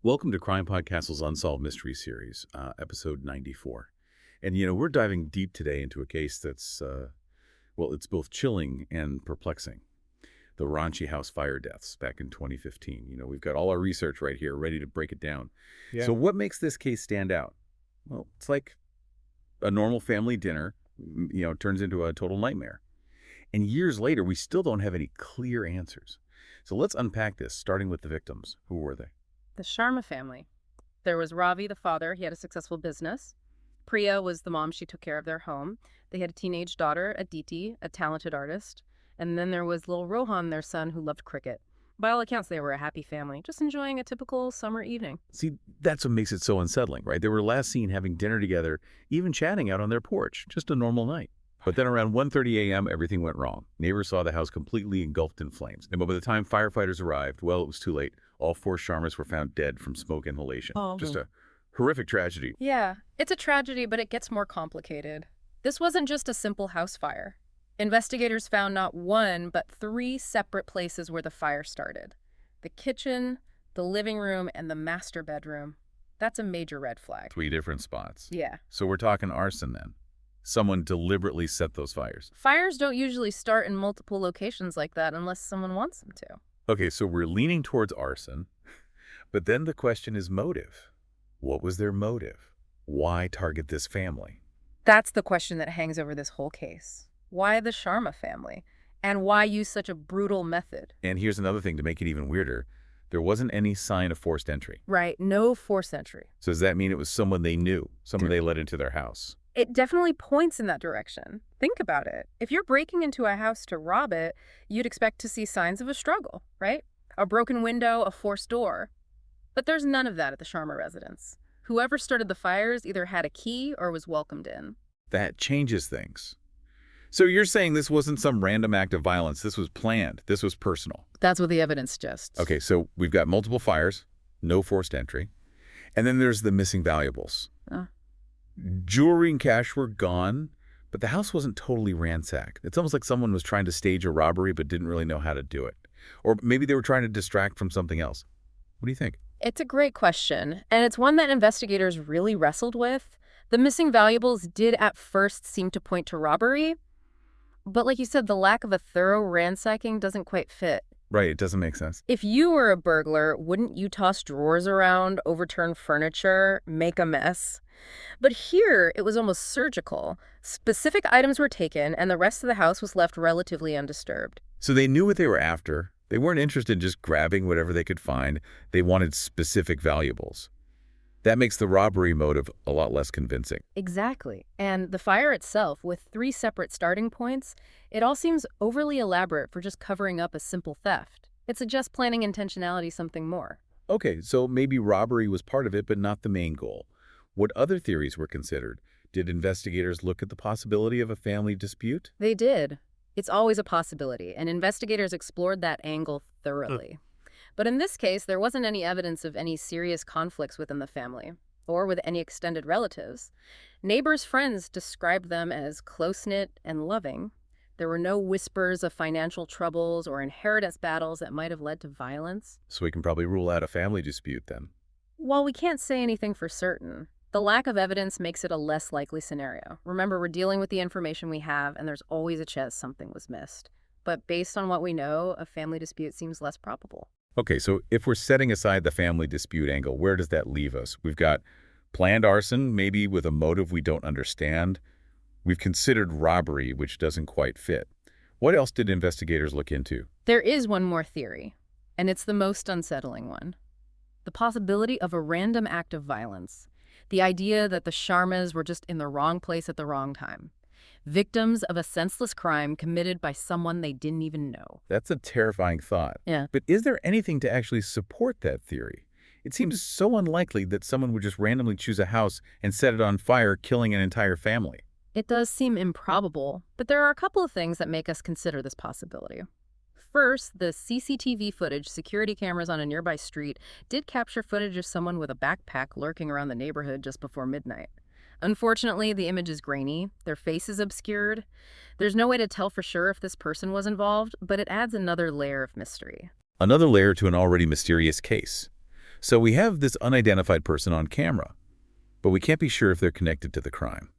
Welcome to CrimePod Castle's Unsolved Mystery Series, episode 94. And, we're diving deep today into a case that's, it's both chilling and perplexing. The Ranchi House Fire Deaths back in 2015. We've got all our research right here, ready to break it down. Yeah. So what makes this case stand out? Well, it's like a normal family dinner, turns into a total nightmare. And years later, we still don't have any clear answers. So let's unpack this, starting with the victims. Who were they? The Sharma family. There was Ravi, the father. He had a successful business. Priya was the mom. She took care of their home. They had a teenage daughter, Aditi, a talented artist. And then there was little Rohan, their son, who loved cricket. By all accounts, they were a happy family, just enjoying a typical summer evening. See, that's what makes it so unsettling, right? They were last seen having dinner together, even chatting out on their porch, just a normal night. But then around 1:30 a.m., everything went wrong. Neighbors saw the house completely engulfed in flames. And by the time firefighters arrived, well, it was too late. All four Sharmas were found dead from smoke inhalation. Oh. Just a horrific tragedy. Yeah, it's a tragedy, but it gets more complicated. This wasn't just a simple house fire. Investigators found not one, but three separate places where the fire started. The kitchen, the living room, and the master bedroom. That's a major red flag. 3 different spots. Yeah. So we're talking arson then. Someone deliberately set those fires. Fires don't usually start in multiple locations like that unless someone wants them to. Okay, so we're leaning towards arson, but then the question is motive. What was their motive? Why target this family? That's the question that hangs over this whole case. Why the Sharma family? And why use such a brutal method? And here's another thing to make it even weirder. There wasn't any sign of forced entry. Right, no forced entry. So does that mean it was someone they knew, someone they let into their house? It definitely points in that direction. Think about it. If you're breaking into a house to rob it, you'd expect to see signs of a struggle, right? A broken window, a forced door. But there's none of that at the Sharma residence. Whoever started the fires either had a key or was welcomed in. That changes things. So you're saying this wasn't some random act of violence. This was planned. This was personal. That's what the evidence suggests. Okay, so we've got multiple fires, no forced entry. And then there's the missing valuables. Jewelry and cash were gone, but the house wasn't totally ransacked. It's almost like someone was trying to stage a robbery but didn't really know how to do it. Or maybe they were trying to distract from something else. What do you think? It's a great question, and it's one that investigators really wrestled with. The missing valuables did at first seem to point to robbery, but like you said, the lack of a thorough ransacking doesn't quite fit. Right, it doesn't make sense. If you were a burglar, wouldn't you toss drawers around, overturn furniture, make a mess? But here, it was almost surgical. Specific items were taken, and the rest of the house was left relatively undisturbed. So they knew what they were after. They weren't interested in just grabbing whatever they could find. They wanted specific valuables. That makes the robbery motive a lot less convincing. Exactly. And the fire itself, with 3 separate starting points, it all seems overly elaborate for just covering up a simple theft. It suggests planning intentionality something more. Okay, so maybe robbery was part of it, but not the main goal. What other theories were considered? Did investigators look at the possibility of a family dispute? They did. It's always a possibility, and investigators explored that angle thoroughly. But in this case, there wasn't any evidence of any serious conflicts within the family, or with any extended relatives. Neighbors' friends described them as close-knit and loving. There were no whispers of financial troubles or inheritance battles that might have led to violence. So we can probably rule out a family dispute then. While we can't say anything for certain, the lack of evidence makes it a less likely scenario. Remember, we're dealing with the information we have, and there's always a chance something was missed. But based on what we know, a family dispute seems less probable. Okay, so if we're setting aside the family dispute angle, where does that leave us? We've got planned arson, maybe with a motive we don't understand. We've considered robbery, which doesn't quite fit. What else did investigators look into? There is one more theory, and it's the most unsettling one. The possibility of a random act of violence. The idea that the Sharmas were just in the wrong place at the wrong time. Victims of a senseless crime committed by someone they didn't even know. That's a terrifying thought. Yeah. But is there anything to actually support that theory? It seems so unlikely that someone would just randomly choose a house and set it on fire, killing an entire family. It does seem improbable, but there are a couple of things that make us consider this possibility. First, the CCTV footage, security cameras on a nearby street, did capture footage of someone with a backpack lurking around the neighborhood just before midnight. Unfortunately, the image is grainy, their face is obscured. There's no way to tell for sure if this person was involved, but it adds another layer of mystery. Another layer to an already mysterious case. So we have this unidentified person on camera, but we can't be sure if they're connected to the crime.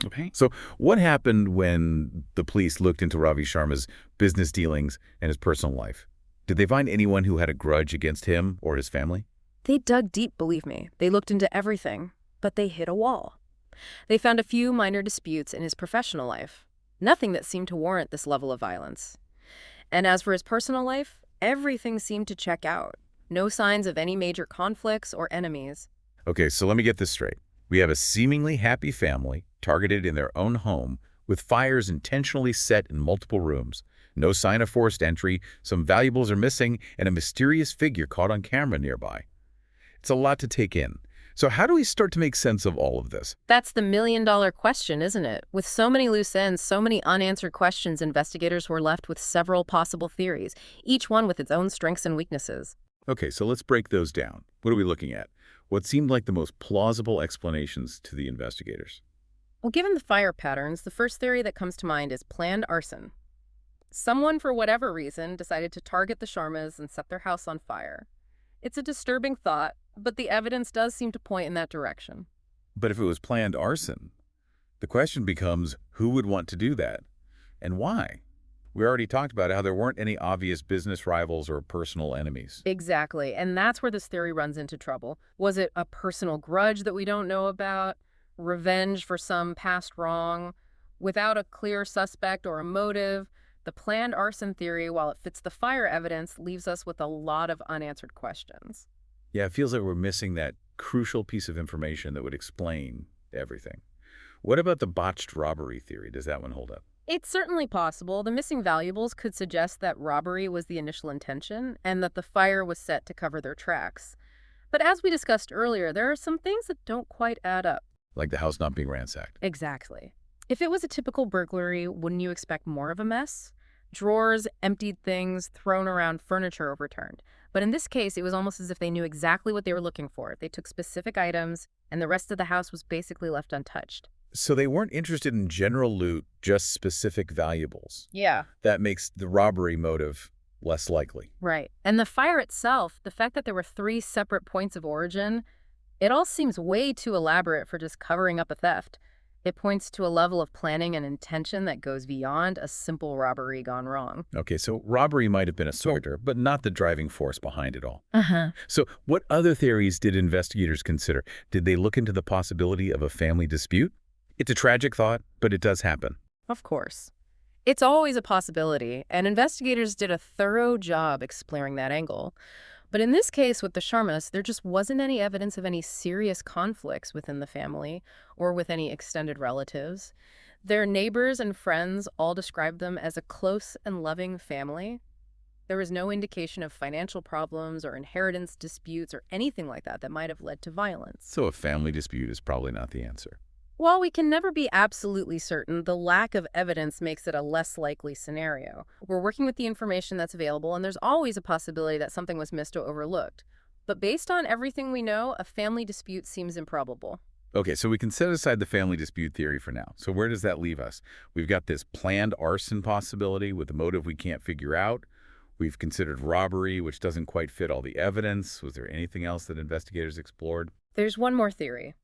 Okay. So what happened when the police looked into Ravi Sharma's business dealings and his personal life? Did they find anyone who had a grudge against him or his family? They dug deep, believe me. They looked into everything, but they hit a wall. They found a few minor disputes in his professional life. Nothing that seemed to warrant this level of violence. And as for his personal life, everything seemed to check out. No signs of any major conflicts or enemies. Okay, so let me get this straight. We have a seemingly happy family targeted in their own home with fires intentionally set in multiple rooms. No sign of forced entry, some valuables are missing, and a mysterious figure caught on camera nearby. It's a lot to take in. So how do we start to make sense of all of this? That's the million-dollar question, isn't it? With so many loose ends, so many unanswered questions, investigators were left with several possible theories, each one with its own strengths and weaknesses. Okay, so let's break those down. What are we looking at? What seemed like the most plausible explanations to the investigators? Well, given the fire patterns, the first theory that comes to mind is planned arson. Someone, for whatever reason, decided to target the Sharmas and set their house on fire. It's a disturbing thought, but the evidence does seem to point in that direction. But if it was planned arson, the question becomes who would want to do that and why? We already talked about how there weren't any obvious business rivals or personal enemies. Exactly, and that's where this theory runs into trouble. Was it a personal grudge that we don't know about? Revenge for some past wrong? Without a clear suspect or a motive, the planned arson theory, while it fits the fire evidence, leaves us with a lot of unanswered questions. Yeah, it feels like we're missing that crucial piece of information that would explain everything. What about the botched robbery theory? Does that one hold up? It's certainly possible. The missing valuables could suggest that robbery was the initial intention and that the fire was set to cover their tracks. But as we discussed earlier, there are some things that don't quite add up. Like the house not being ransacked. Exactly. If it was a typical burglary, wouldn't you expect more of a mess? Drawers, emptied things, thrown around, furniture overturned. But in this case, it was almost as if they knew exactly what they were looking for. They took specific items, and the rest of the house was basically left untouched. So they weren't interested in general loot, just specific valuables. Yeah. That makes the robbery motive less likely. Right. And the fire itself, the fact that there were 3 separate points of origin, it all seems way too elaborate for just covering up a theft. It points to a level of planning and intention that goes beyond a simple robbery gone wrong. Okay, so robbery might have been a starter, but not the driving force behind it all. Uh-huh. So what other theories did investigators consider? Did they look into the possibility of a family dispute? It's a tragic thought, but it does happen. Of course. It's always a possibility, and investigators did a thorough job exploring that angle. But in this case with the Sharmas, there just wasn't any evidence of any serious conflicts within the family or with any extended relatives. Their neighbors and friends all described them as a close and loving family. There was no indication of financial problems or inheritance disputes or anything like that that might have led to violence. So a family dispute is probably not the answer. While we can never be absolutely certain, the lack of evidence makes it a less likely scenario. We're working with the information that's available, and there's always a possibility that something was missed or overlooked. But based on everything we know, a family dispute seems improbable. Okay, so we can set aside the family dispute theory for now. So where does that leave us? We've got this planned arson possibility with a motive we can't figure out. We've considered robbery, which doesn't quite fit all the evidence. Was there anything else that investigators explored? There's one more theory,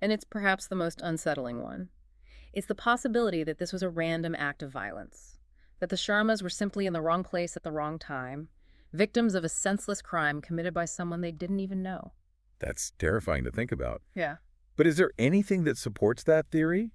and it's perhaps the most unsettling one. It's the possibility that this was a random act of violence, that the Sharmas were simply in the wrong place at the wrong time, victims of a senseless crime committed by someone they didn't even know. That's terrifying to think about. Yeah. But is there anything that supports that theory?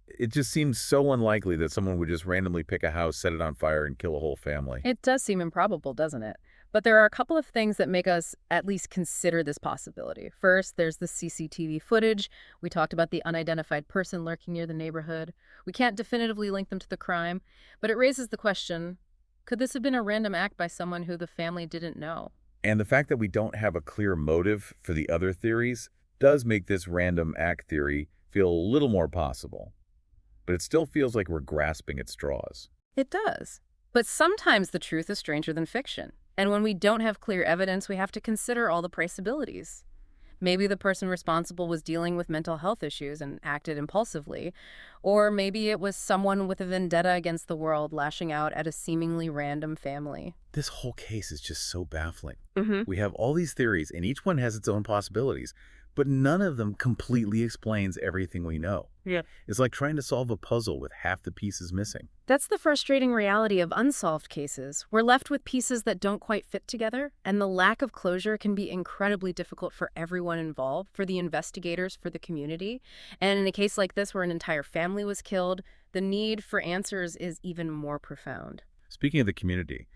It just seems so unlikely that someone would just randomly pick a house, set it on fire, and kill a whole family. It does seem improbable, doesn't it? But there are a couple of things that make us at least consider this possibility. First, there's the CCTV footage. We talked about the unidentified person lurking near the neighborhood. We can't definitively link them to the crime, but it raises the question, could this have been a random act by someone who the family didn't know? And the fact that we don't have a clear motive for the other theories does make this random act theory feel a little more possible. But it still feels like we're grasping at straws. It does. But sometimes the truth is stranger than fiction. And when we don't have clear evidence, we have to consider all the possibilities. Maybe the person responsible was dealing with mental health issues and acted impulsively. Or maybe it was someone with a vendetta against the world lashing out at a seemingly random family. This whole case is just so baffling. Mm-hmm. We have all these theories, and each one has its own possibilities, but none of them completely explains everything we know. Yeah. It's like trying to solve a puzzle with half the pieces missing. That's the frustrating reality of unsolved cases. We're left with pieces that don't quite fit together, and the lack of closure can be incredibly difficult for everyone involved, for the investigators, for the community. And in a case like this where an entire family was killed, the need for answers is even more profound. Speaking of the community,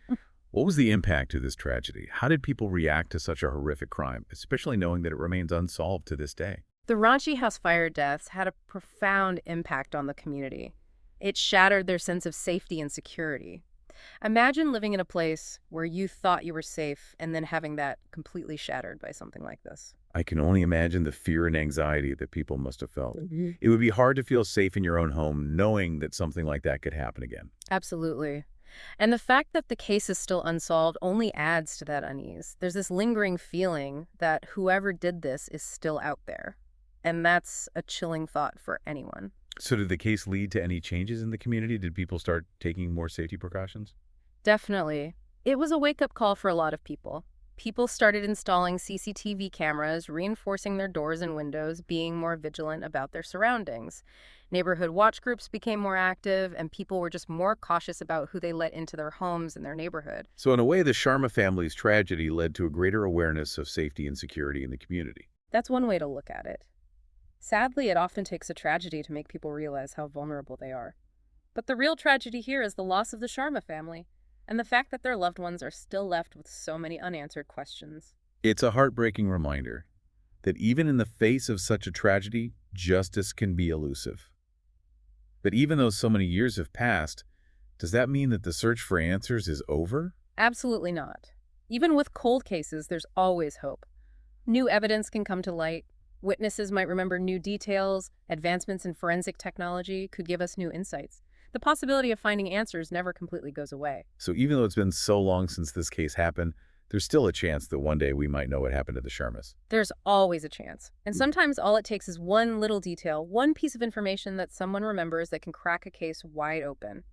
what was the impact of this tragedy? How did people react to such a horrific crime, especially knowing that it remains unsolved to this day? The Ranchi House Fire Deaths had a profound impact on the community. It shattered their sense of safety and security. Imagine living in a place where you thought you were safe and then having that completely shattered by something like this. I can only imagine the fear and anxiety that people must have felt. It would be hard to feel safe in your own home knowing that something like that could happen again. Absolutely. And the fact that the case is still unsolved only adds to that unease. There's this lingering feeling that whoever did this is still out there. And that's a chilling thought for anyone. So did the case lead to any changes in the community? Did people start taking more safety precautions? Definitely. It was a wake-up call for a lot of people. People started installing CCTV cameras, reinforcing their doors and windows, being more vigilant about their surroundings. Neighborhood watch groups became more active, and people were just more cautious about who they let into their homes and their neighborhood. So in a way, the Sharma family's tragedy led to a greater awareness of safety and security in the community. That's one way to look at it. Sadly, it often takes a tragedy to make people realize how vulnerable they are. But the real tragedy here is the loss of the Sharma family, and the fact that their loved ones are still left with so many unanswered questions. It's a heartbreaking reminder that even in the face of such a tragedy, justice can be elusive. But even though so many years have passed, does that mean that the search for answers is over? Absolutely not. Even with cold cases, there's always hope. New evidence can come to light. Witnesses might remember new details. Advancements in forensic technology could give us new insights. The possibility of finding answers never completely goes away. So even though it's been so long since this case happened, there's still a chance that one day we might know what happened to the Sharmas. There's always a chance. And sometimes all it takes is one little detail, one piece of information that someone remembers that can crack a case wide open.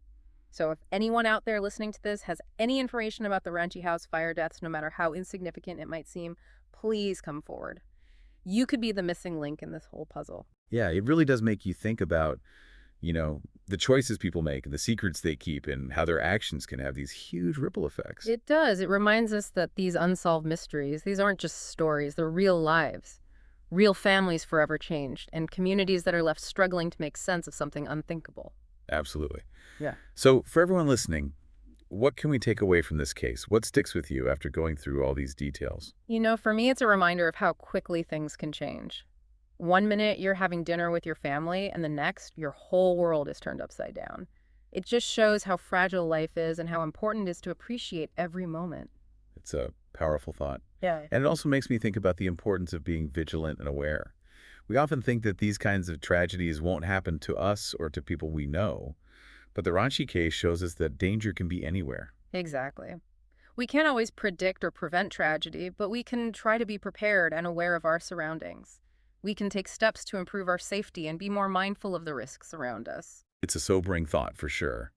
So if anyone out there listening to this has any information about the Ranchi House fire deaths, no matter how insignificant it might seem, please come forward. You could be the missing link in this whole puzzle. Yeah, it really does make you think about, the choices people make and the secrets they keep and how their actions can have these huge ripple effects. It does. It reminds us that these unsolved mysteries, these aren't just stories, they're real lives. Real families forever changed, and communities that are left struggling to make sense of something unthinkable. Absolutely. Yeah. So for everyone listening, what can we take away from this case? What sticks with you after going through all these details? For me, it's a reminder of how quickly things can change. One minute you're having dinner with your family, and the next, your whole world is turned upside down. It just shows how fragile life is and how important it is to appreciate every moment. It's a powerful thought. Yeah. And it also makes me think about the importance of being vigilant and aware. We often think that these kinds of tragedies won't happen to us or to people we know, but the Ranchi case shows us that danger can be anywhere. Exactly. We can't always predict or prevent tragedy, but we can try to be prepared and aware of our surroundings. We can take steps to improve our safety and be more mindful of the risks around us. It's a sobering thought for sure,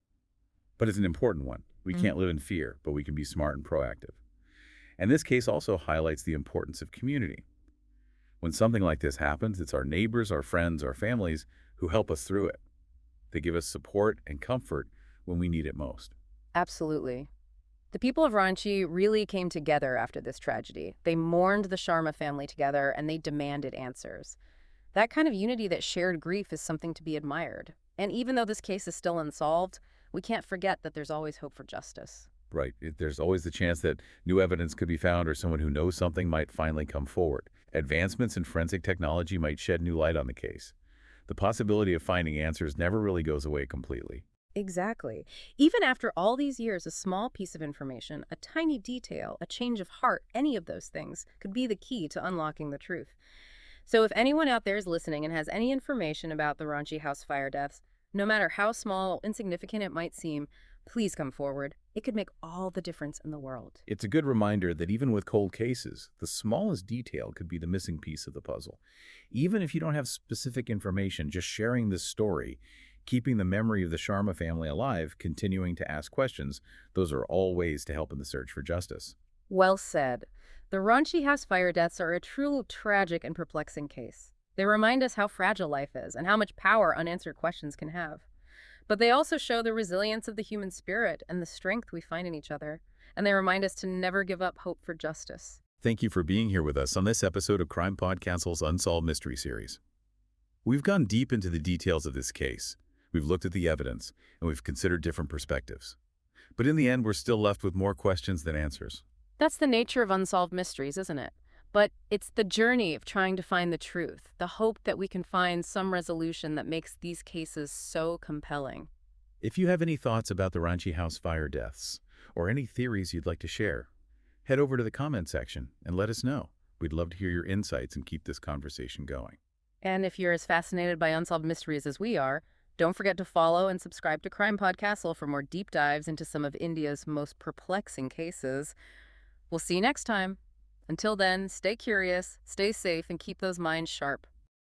but it's an important one. We can't live in fear, but we can be smart and proactive. And this case also highlights the importance of community. When something like this happens, it's our neighbors, our friends, our families who help us through it. They give us support and comfort when we need it most. Absolutely. The people of Ranchi really came together after this tragedy. They mourned the Sharma family together, and they demanded answers. That kind of unity that shared grief is something to be admired. And even though this case is still unsolved, we can't forget that there's always hope for justice. Right. There's always the chance that new evidence could be found or someone who knows something might finally come forward. Advancements in forensic technology might shed new light on the case. The possibility of finding answers never really goes away completely. Exactly. Even after all these years, a small piece of information, a tiny detail, a change of heart, any of those things could be the key to unlocking the truth. So if anyone out there is listening and has any information about the Ranchi House fire deaths, no matter how small or insignificant it might seem, please come forward. It could make all the difference in the world. It's a good reminder that even with cold cases, the smallest detail could be the missing piece of the puzzle. Even if you don't have specific information, just sharing this story, keeping the memory of the Sharma family alive, continuing to ask questions, those are all ways to help in the search for justice. Well said. The Ranchi House Fire Deaths are a truly tragic and perplexing case. They remind us how fragile life is and how much power unanswered questions can have. But they also show the resilience of the human spirit and the strength we find in each other. And they remind us to never give up hope for justice. Thank you for being here with us on this episode of CrimePod Castle's Unsolved Mystery Series. We've gone deep into the details of this case. We've looked at the evidence, and we've considered different perspectives. But in the end, we're still left with more questions than answers. That's the nature of unsolved mysteries, isn't it? But it's the journey of trying to find the truth, the hope that we can find some resolution that makes these cases so compelling. If you have any thoughts about the Ranchi House Fire Deaths, or any theories you'd like to share, head over to the comment section and let us know. We'd love to hear your insights and keep this conversation going. And if you're as fascinated by unsolved mysteries as we are, don't forget to follow and subscribe to CrimePod Castle for more deep dives into some of India's most perplexing cases. We'll see you next time. Until then, stay curious, stay safe, and keep those minds sharp.